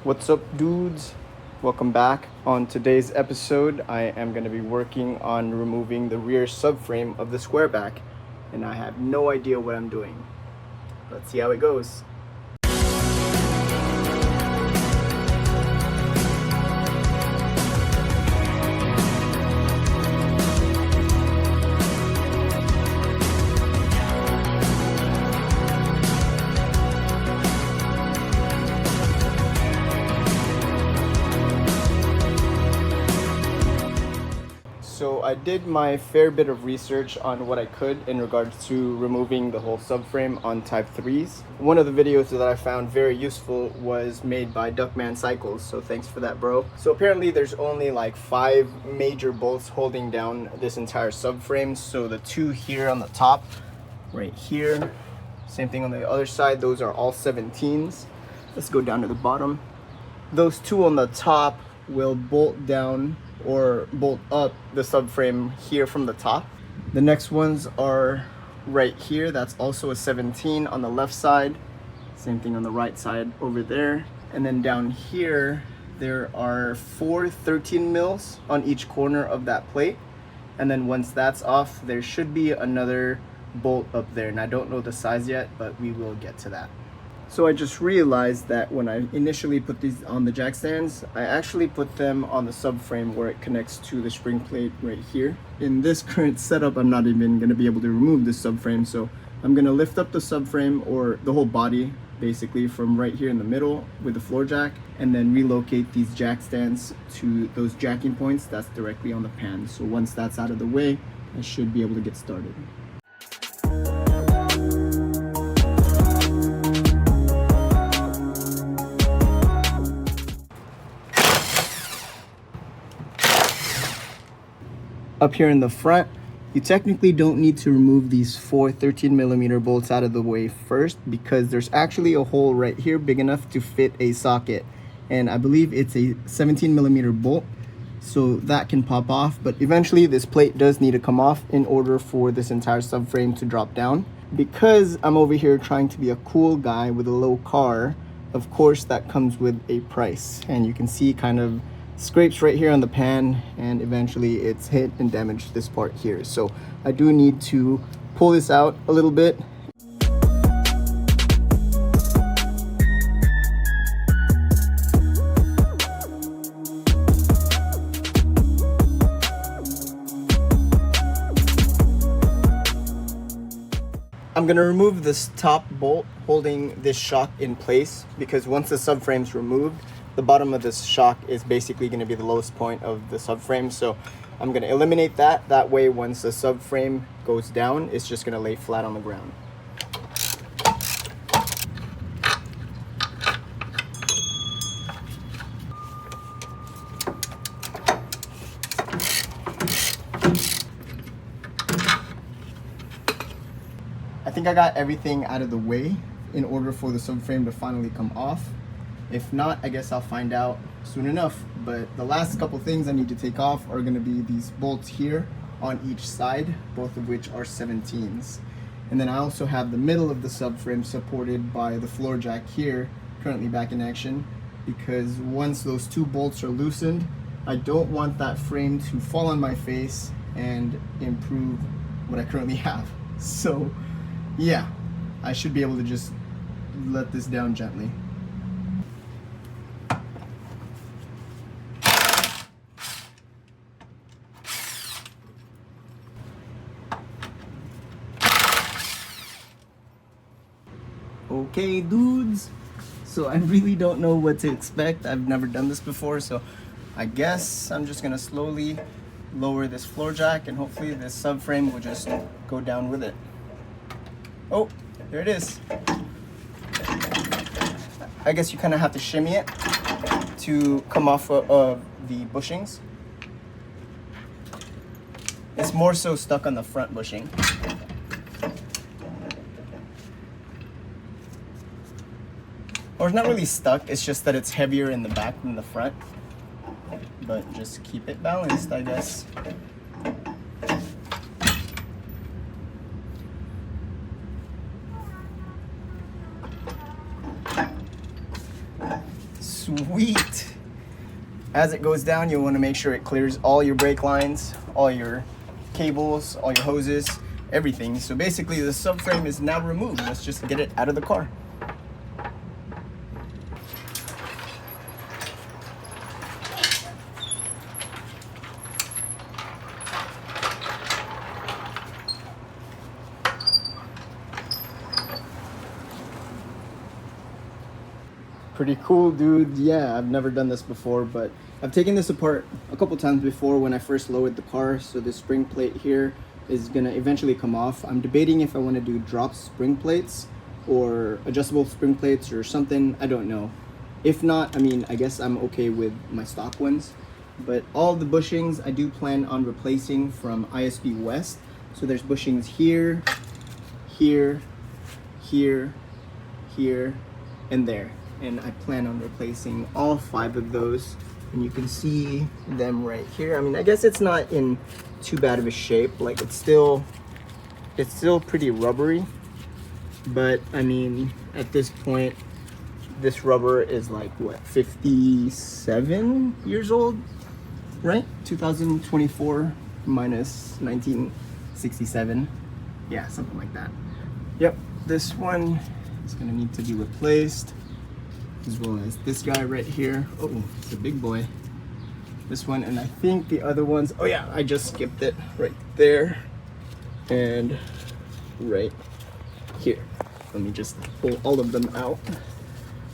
What's up, dudes? Welcome back. On today's episode, I am going to be working on removing the rear subframe of the Squareback, and I have no idea what I'm doing. Let's see how it goes. So I did my fair bit of research on what I could in regards to removing the whole subframe on Type 3s. One of the videos that I found very useful was made by Duckman Cycles, so thanks for that, bro. So apparently there's only like 5 major bolts holding down this entire subframe. So the 2 here on the top, right here, same thing on the other side, those are all 17s. Let's go down to the bottom. Those 2 on the top will bolt down or bolt up the subframe here from the top. The next ones are right here. That's also a 17 on the left side. Same thing on the right side over there. And then down here, there are 4 13 mils on each corner of that plate. And then once that's off, there should be another bolt up there. And I don't know the size yet, but we will get to that. So I just realized that when I initially put these on the jack stands, I actually put them on the subframe where it connects to the spring plate right here. In this current setup, I'm not even going to be able to remove this subframe, so I'm going to lift up the subframe, or the whole body basically, from right here in the middle with the floor jack, and then relocate these jack stands to those jacking points that's directly on the pan. So once that's out of the way, I should be able to get started. Up here in the front, you technically don't need to remove these 4 13mm bolts out of the way first, because there's actually a hole right here big enough to fit a socket, and I believe it's a 17mm bolt, so that can pop off. But eventually this plate does need to come off in order for this entire subframe to drop down. Because I'm over here trying to be a cool guy with a low car, of course that comes with a price, and you can see kind of scrapes right here on the pan, and eventually it's hit and damaged this part here. So I do need to pull this out a little bit. I'm gonna remove this top bolt holding this shock in place, because once the subframe's removed, the bottom of this shock is basically going to be the lowest point of the subframe. So I'm going to eliminate that. That way, once the subframe goes down, it's just going to lay flat on the ground. I think I got everything out of the way in order for the subframe to finally come off. If not, I guess I'll find out soon enough. But the last couple things I need to take off are going to be these bolts here on each side, both of which are 17s. And then I also have the middle of the subframe supported by the floor jack here, currently back in action, because once those 2 bolts are loosened, I don't want that frame to fall on my face and improve what I currently have. So yeah, I should be able to just let this down gently. Okay, dudes, so I really don't know what to expect. I've never done this before, so I guess I'm just gonna slowly lower this floor jack, and hopefully this subframe will just go down with it. Oh, there it is. I guess you kind of have to shimmy it to come off of the bushings. It's more so stuck on the front bushing. Or it's not really stuck, it's just that it's heavier in the back than the front. But just keep it balanced, I guess. Sweet. As it goes down, you'll want to make sure it clears all your brake lines, all your cables, all your hoses, everything. So basically the subframe is now removed. Let's just get it out of the car. Pretty cool, dude. Yeah, I've never done this before, but I've taken this apart a couple times before when I first lowered the car. So this spring plate here is gonna eventually come off. I'm debating if I want to do drop spring plates or adjustable spring plates or something. I don't know. If not, I mean, I guess I'm okay with my stock ones. But all the bushings I do plan on replacing from ISB West. So there's bushings here, here, here, here, and there. And I plan on replacing all 5 of those, and you can see them right here. I mean, I guess it's not in too bad of a shape. Like it's still pretty rubbery, but I mean, at this point, this rubber is like what, 57 years old, right? 2024 minus 1967, yeah, something like that. Yep, this one is gonna need to be replaced, as well as this guy right here. Oh, it's a big boy. This one, and I think the other ones, oh yeah, I just skipped it right there and right here. Let me just pull all of them out.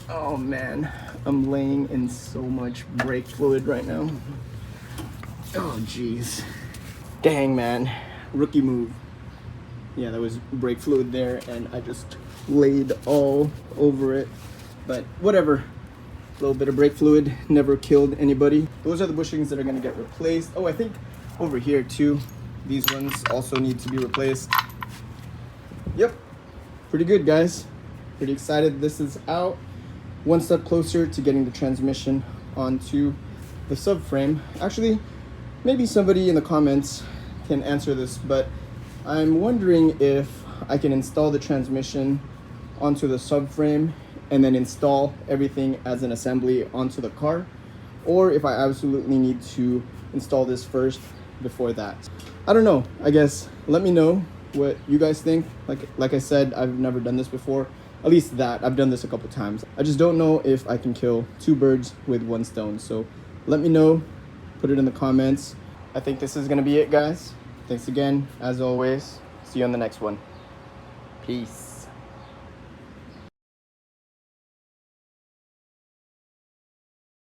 Oh man, I'm laying in so much brake fluid right now. Oh geez. Dang man, rookie move. Yeah, there was brake fluid there and I just laid all over it. But whatever, a little bit of brake fluid never killed anybody. Those are the bushings that are gonna get replaced. Oh, I think over here too, these ones also need to be replaced. Yep, pretty good guys. Pretty excited this is out. One step closer to getting the transmission onto the subframe. Actually, maybe somebody in the comments can answer this, but I'm wondering if I can install the transmission onto the subframe and then install everything as an assembly onto the car, or if I absolutely need to install this first before that. I don't know. I guess let me know what you guys think. Like I said, I've never done this before. At least that I've done this a couple times. I just don't know if I can kill 2 birds with 1 stone. So let me know, put it in the comments. I think this is gonna be it, guys. Thanks again, as always. See you on the next one. Peace.